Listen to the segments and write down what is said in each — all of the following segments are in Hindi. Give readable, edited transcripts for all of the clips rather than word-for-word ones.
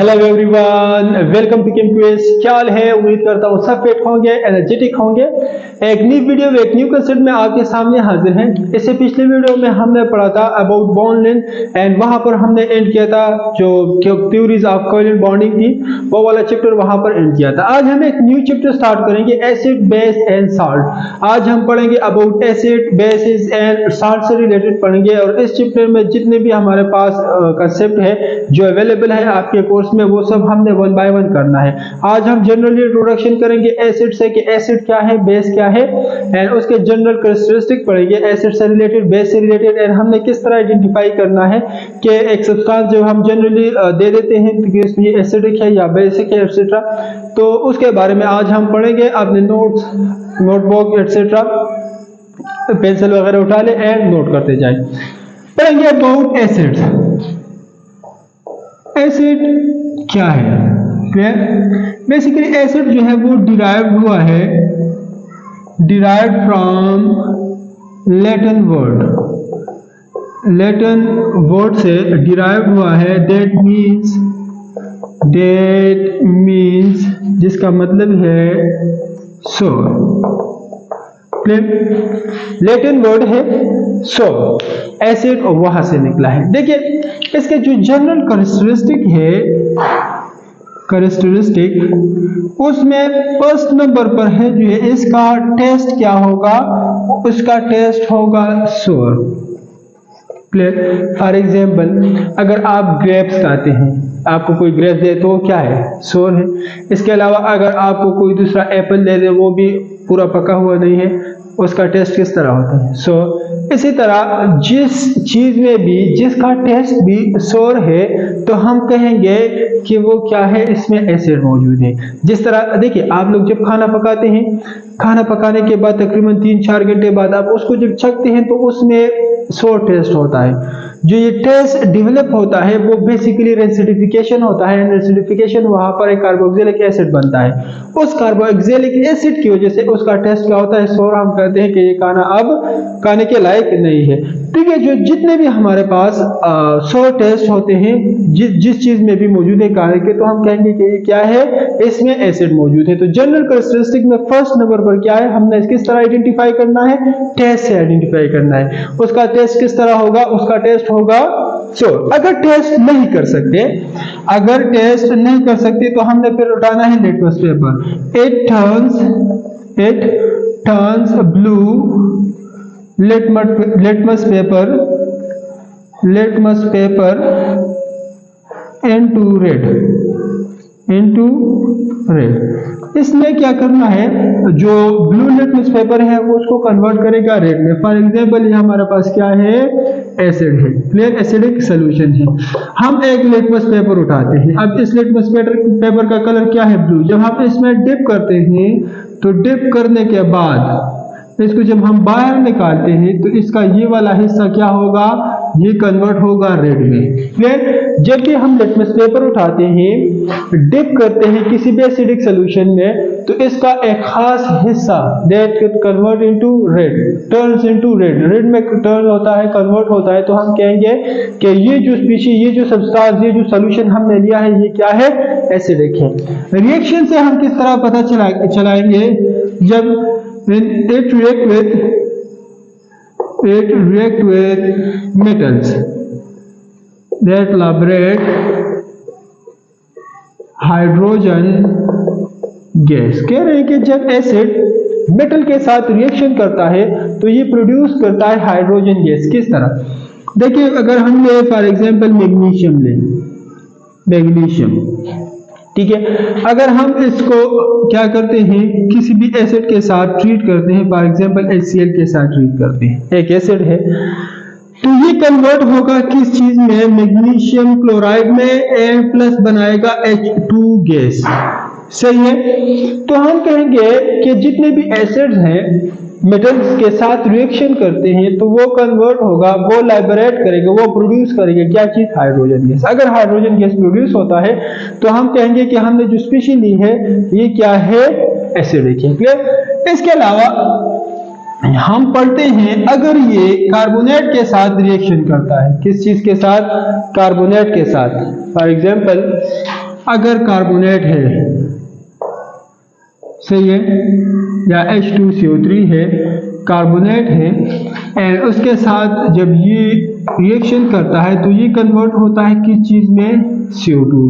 Hello everyone, welcome to chem quiz. क्या हाल है? उम्मीद करता हूँ सब फिट होंगे, एनर्जेटिक होंगे। एक न्यू वीडियो में एक न्यू कंसेप्ट में आपके सामने हाजिर हैं। इससे पिछले वीडियो में हमने पढ़ा था अबाउट बॉन्ड लेंथ एंड वहां पर हमने एंड किया था जो थ्योरीज ऑफ कोवेलेंट बॉन्डिंग थी, वो वाला चैप्टर वहां पर एंड किया था। आज हम एक न्यू चैप्टर स्टार्ट करेंगे, एसिड, बेस एंड साल्ट। आज हम पढ़ेंगे about acid, basis and salt से रिलेटेड पढ़ेंगे। और इस चैप्टर में जितने भी हमारे पास कंसेप्ट है जो अवेलेबल है आपके कोर्स में, वो सब हमने वन बाय वन करना है। आज हम जनरली इंट्रोडक्शन करेंगे एसिड से कि एसिड क्या है, बेस क्या है, एंड उसके जनरल कैरेक्टरिस्टिक पढ़ेंगे एसिड से रिलेटेड, बेस से रिलेटेड, एंड हमने किस तरह आइडेंटिफाई करना है कि एक सब्सटेंस जो हम जनरली दे देते हैं कि इसमें एसिडिक है या बेसिक है एक्सेट्रा, तो उसके बारे में आज हम पढ़ेंगे। अपने नोट्स, नोटबुक एक्सेट्रा, पेंसिल वगैरह उठा ले एंड नोट करते जाए। पढ़ेंगे अबाउट एसिड। एसिड क्या है? क्लियर? बेसिकली एसिड जो है वो डिराइव्ड हुआ है, डिराइव्ड फ्रॉम लैटिन वर्ड से डिराइव्ड हुआ है। दैट मीन्स जिसका मतलब है सोर। लैटिन वर्ड है सो, एसिड और वहां से निकला है। देखिए इसके जो जनरल कैरेक्टरिस्टिक उसमें फर्स्ट नंबर पर है जो है इसका टेस्ट क्या होगा, उसका टेस्ट होगा सोर। फॉर एग्जाम्पल अगर आप ग्रेप्स खाते हैं, आपको कोई ग्रेप्स दे तो वो क्या है? सोर है। इसके अलावा अगर आपको कोई दूसरा एप्पल दे दे, वो भी पूरा पका हुआ नहीं है, उसका टेस्ट किस तरह होता है? सोर। इसी तरह जिस चीज में भी जिसका टेस्ट भी सोर है तो हम कहेंगे कि वो क्या है, इसमें एसिड मौजूद है। जिस तरह देखिए आप लोग जब खाना पकाते हैं, खाना पकाने के बाद तकरीबन 3-4 घंटे बाद आप उसको जब चखते हैं तो उसमें सोर टेस्ट होता है। जो ये टेस्ट डेवलप होता है वो बेसिकली रेसिडिफिकेशन होता है। रेसिडिफिकेशन वहां पर एक कार्बोक्सिलिक एसिड बनता है। उस कार्बोक्सिलिक एसिड की वजह से उसका टेस्ट क्या होता है? सोर। हम कहते हैं कि ये खाना अब खाने के लायक नहीं है। ठीक है, जो जितने भी हमारे पास सोर टेस्ट होते हैं जिस चीज में भी मौजूद है खाने के, तो हम कहेंगे कि ये क्या है, इसमें एसिड मौजूद है। तो जनरल कैरेक्टरिस्टिक में फर्स्ट नंबर पर क्या है, हमने किस तरह आइडेंटिफाई करना है? टेस्ट से आइडेंटिफाई करना है। उसका टेस्ट किस तरह होगा? उसका टेस्ट होगा सोर। अगर टेस्ट नहीं कर सकते तो हमने फिर उठाना है litmus paper. It turns blue litmus paper into red। इसमें क्या करना है, जो ब्लू लिटमस पेपर है वो उसको कन्वर्ट करेगा रेड में। फॉर एग्जांपल ये हमारे पास क्या है? एसिड है। क्लियर? एसिडिक सॉल्यूशन है। हम एक लिटमस पेपर उठाते हैं। अब इस लिटमस पेपर का कलर क्या है? ब्लू। जब हम इसमें डिप करते हैं तो डिप करने के बाद इसको जब हम बाहर निकालते हैं तो इसका ये वाला हिस्सा क्या होगा? ये कन्वर्ट होगा रेड में। क्लियर? जब भी हम लिटमस पेपर उठाते हैं, डिप करते हैं किसी भी एसिडिक सॉल्यूशन में, तो इसका एक खास हिस्सा that convert into red, turns into red, red में टर्न होता है, कन्वर्ट होता है। तो हम कहेंगे कि ये जो स्पीशीज, ये जो सब्सटेंस, ये जो सॉल्यूशन हमने लिया है, ये क्या है? एसिडिक है। रिएक्शन से हम किस तरह पता चलाएंगे? जब it react with metals that liberate hydrogen gas. कह रहे हैं कि जब एसिड मेटल के साथ रिएक्शन करता है तो ये प्रोड्यूस करता है हाइड्रोजन गैस। किस तरह? देखिए अगर हम ले फॉर एग्जांपल मैग्नीशियम ले, मैग्नीशियम, ठीक है, अगर हम इसको क्या करते हैं, किसी भी एसिड के साथ ट्रीट करते हैं, फॉर एग्जांपल HCl के साथ ट्रीट करते हैं, एक एसिड है, तो ये कन्वर्ट होगा किस चीज में? मैग्नीशियम क्लोराइड में Na+ बनाएगा H2 गैस। सही है? तो हम कहेंगे कि जितने भी एसिड्स हैं मेटल्स के साथ रिएक्शन करते हैं तो वो कन्वर्ट होगा, वो लाइबरेट करेगा, वो प्रोड्यूस करेगा क्या चीज? Hydrogen gas. अगर हाइड्रोजन गैस प्रोड्यूस होता है तो हम कहेंगे कि हमने जो स्पीशीज ली है ये क्या है? एसिडिक है। क्लियर? इसके अलावा हम पढ़ते हैं अगर ये कार्बोनेट के साथ रिएक्शन करता है, किस चीज के साथ? कार्बोनेट के साथ। फॉर एग्जांपल अगर कार्बोनेट है, सही है, या H2CO3 है, कार्बोनेट है, एंड उसके साथ जब ये रिएक्शन करता है तो ये कन्वर्ट होता है किस चीज में, CO2।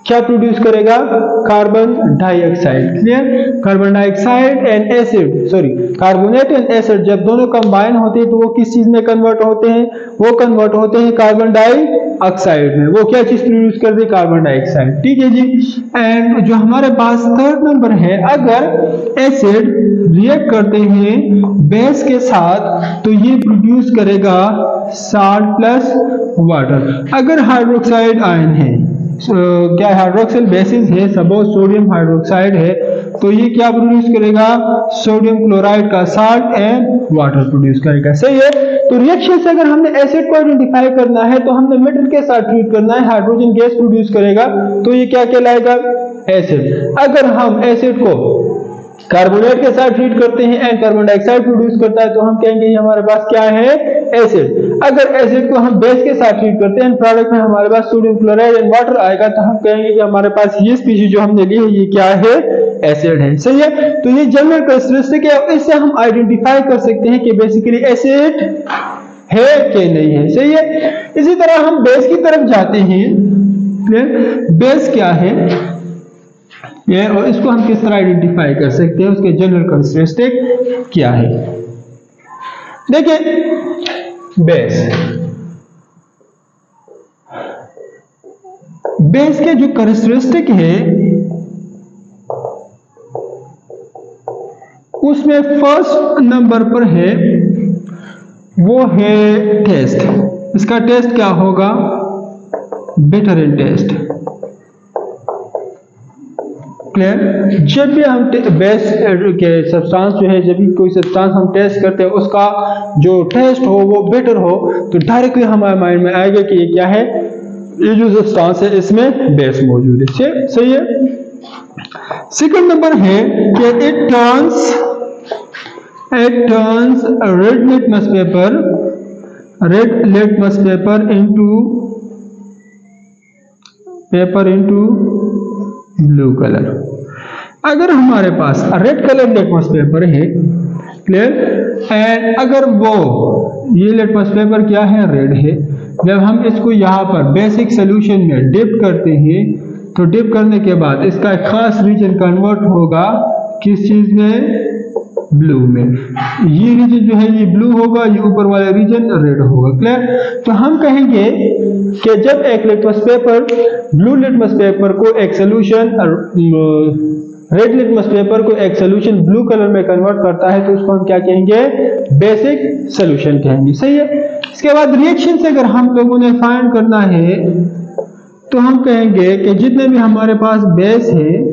क्या प्रोड्यूस करेगा, carbon dioxide. Clear, carbon dioxide and acid, sorry carbonate and acid जब दोनों कंबाइन होते हैं तो वो किस चीज में कन्वर्ट होते हैं, वो कन्वर्ट होते हैं कार्बन डाइऑक्साइड में। वो क्या चीज प्रोड्यूस करते हैं, कार्बन डाइऑक्साइड। ठीक है जी। एंड जो हमारे पास थर्ड नंबर है, अगर एसिड रिएक्ट करते हैं बेस के साथ तो ये प्रोड्यूस करेगा साल्ट प्लस वाटर। अगर हाइड्रोक्साइड आयन है, क्या हाइड्रोक्सिल बेसिस है, सपोज सोडियम हाइड्रोक्साइड है, तो ये क्या प्रोड्यूस करेगा, सोडियम क्लोराइड का साल्ट एंड वाटर प्रोड्यूस करेगा। सही है। तो रिएक्शन से अगर हमने एसिड को आइडेंटिफाई करना है तो हमने मेटल के साथ ट्रीट करना है, हाइड्रोजन गैस प्रोड्यूस करेगा तो ये क्या कहलाएगा, एसिड। अगर हम एसिड को कार्बोनेट के साथ ट्रीट करते हैं एंड कार्बन डाइऑक्साइड प्रोड्यूस करता है तो हम कहेंगे हमारे पास क्या है, एसिड। अगर एसिड को हम बेस के साथ ट्रीट करते हैं, प्रोडक्ट में हमारे पास सोडियम क्लोराइड एंड वाटर आएगा तो हम कहेंगे कि हमारे पास ये स्पीशीज जो हमने ली है ये क्या है, एसिड है। सही है। तो ये जनरल कैरेक्टरिस्टिक है, इससे हम आइडेंटिफाई कर सकते हैं कि बेसिकली एसिड है कि नहीं है। सही है। इसी तरह हम बेस की तरफ जाते हैं। बेस क्या है ये, और इसको हम किस तरह आइडेंटिफाई कर सकते हैं, उसके जनरल कैरेक्टरिस्टिक क्या है। देखिए बेस के जो कैरेक्टरिस्टिक है उसमें फर्स्ट नंबर पर है वो है टेस्ट। इसका टेस्ट क्या होगा, बिटर इन टेस्ट। क्लियर। जब भी हम बेस के सब्सटेंस जो है, जब भी कोई सब्सटेंस हम टेस्ट करते हैं उसका जो टेस्ट हो वो बेटर हो तो डायरेक्टली हमारे माइंड में आएगा कि ये क्या है, ये जो सब्सटेंस है इसमें बेस मौजूद है। सही है। सेकंड नंबर है कि it turns red litmus paper into blue colour. अगर हमारे पास रेड कलर लिटमस पेपर है, क्लियर, एंड अगर वो ये लिटमस पेपर क्या है, रेड है, जब हम इसको यहाँ पर बेसिक सोल्यूशन में डिप करते हैं तो डिप करने के बाद इसका एक खास रीजन कन्वर्ट होगा किस चीज में, ब्लू में। ये रीजन जो है ये ब्लू होगा, ये ऊपर वाला रीजन रेड होगा। क्लियर। तो हम कहेंगे कि जब एक litmus paper blue litmus paper को एक सोल्यूशन रेड लिटमस पेपर को एक सोल्यूशन ब्लू कलर में कन्वर्ट करता है तो उसको हम क्या कहेंगे, बेसिक सोल्यूशन कहेंगे। सही है। इसके बाद रिएक्शन से अगर हम लोगों ने फाइंड करना है तो हम कहेंगे कि जितने भी हमारे पास बेस है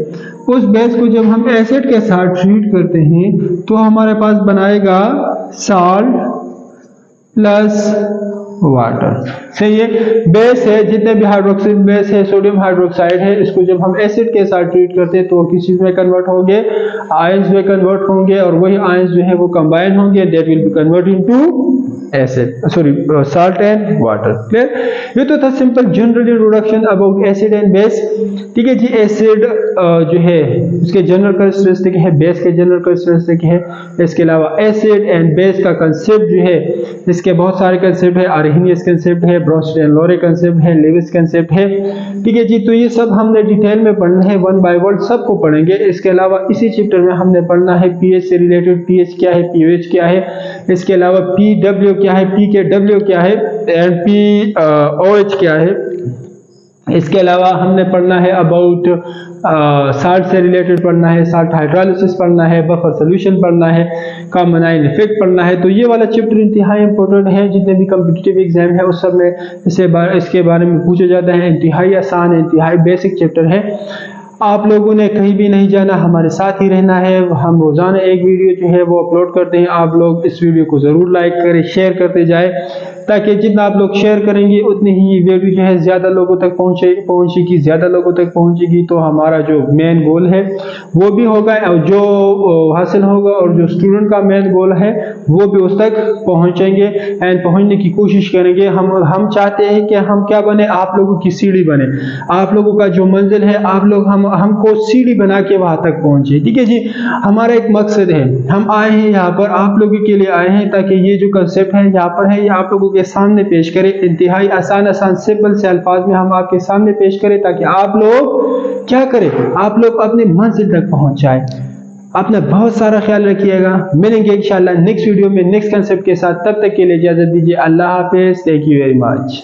उस बेस को जब हम एसिड के साथ ट्रीट करते हैं तो हमारे पास बनाएगा साल्ट प्लस वाटर। सही है। बेस है, जितने भी हाइड्रोक्सिल बेस है, सोडियम हाइड्रोक्साइड है, इसको जब हम एसिड के साथ ट्रीट करते हैं तो वो किस चीज में कन्वर्ट होंगे, आयंस में कन्वर्ट होंगे, और वही आयंस जो है वो कंबाइन होंगे, that will be convert into acid, sorry salt and water. Clear. ये तो था simple general introduction about acid and base. ठीक है जी। एसिड जो है उसके जनरल कैरेक्टरिस्टिक है, बेस के जनरल कैरेक्टरिस्टिक है। इसके अलावा एसिड एंड बेस का कंसेप्ट जो है, इसके बहुत सारे कंसेप्ट है, आर्हेनियस कंसेप्ट है, ब्रोंस्टेड एंड लोरे कंसेप्ट है, लेविस कंसेप्ट है। ठीक है जी। तो ये सब हमने डिटेल में पढ़ना है, वन बाय वन सबको पढ़ेंगे। इसके अलावा इसी चैप्टर में हमने पढ़ना है पीएच से रिलेटेड, पीएच क्या है, पीओएच क्या है, इसके अलावा पीडब्ल्यू क्या है, पीकेडब्ल्यू क्या है, एंड पीओएच क्या है। इसके अलावा हमने पढ़ना है अबाउट साल्ट से रिलेटेड पढ़ना है, साल्ट हाइड्रोलिसिस पढ़ना है, बफर सोल्यूशन पढ़ना है, कॉमन आयन इफेक्ट पढ़ना है। तो ये वाला चैप्टर इंतहाई इंपॉर्टेंट है, जितने भी कॉम्पिटिटिव एग्जाम है उस सब में इसके बारे में पूछा जाता है। इंतहाई आसान है, इंतहाई बेसिक चैप्टर है। आप लोगों ने कहीं भी नहीं जाना, हमारे साथ ही रहना है। हम रोजाना एक वीडियो जो है वो अपलोड करते हैं, आप लोग इस वीडियो को जरूर लाइक करें, शेयर करते जाए। ताकि जितना आप लोग शेयर करेंगे उतनी ही वीडियो जो है ज़्यादा लोगों तक पहुँचेगी, ज़्यादा लोगों तक पहुँचेगी तो हमारा जो मेन गोल है वो भी होगा, और जो हासिल होगा, और जो स्टूडेंट का मेन गोल है वो भी उस तक पहुँचेंगे एंड पहुँचने की कोशिश करेंगे। हम चाहते हैं कि हम क्या बने, आप लोगों की सीढ़ी बने, आप लोगों का जो मंजिल है आप लोग हमको सीढ़ी बना के वहां तक पहुंचे। ठीक है जी, हमारा एक मकसद है, हम आए हैं यहाँ पर आप लोगों के लिए आए हैं ताकि ये जो कंसेप्ट है यहाँ पर है ये आप लोगों के सामने पेश करें, इंतहाई आसान सिंपल से अल्फाज में हम आपके सामने पेश करें ताकि आप लोग क्या करें, आप लोग अपने मंजिल तक पहुंच जाए। अपना बहुत सारा ख्याल रखिएगा, मिलेंगे इंशाल्लाह नेक्स्ट वीडियो में नेक्स्ट कंसेप्ट के साथ, तब तक के लिए इजाजत दीजिए। अल्लाह हाफिज, थैंक यू वेरी मच।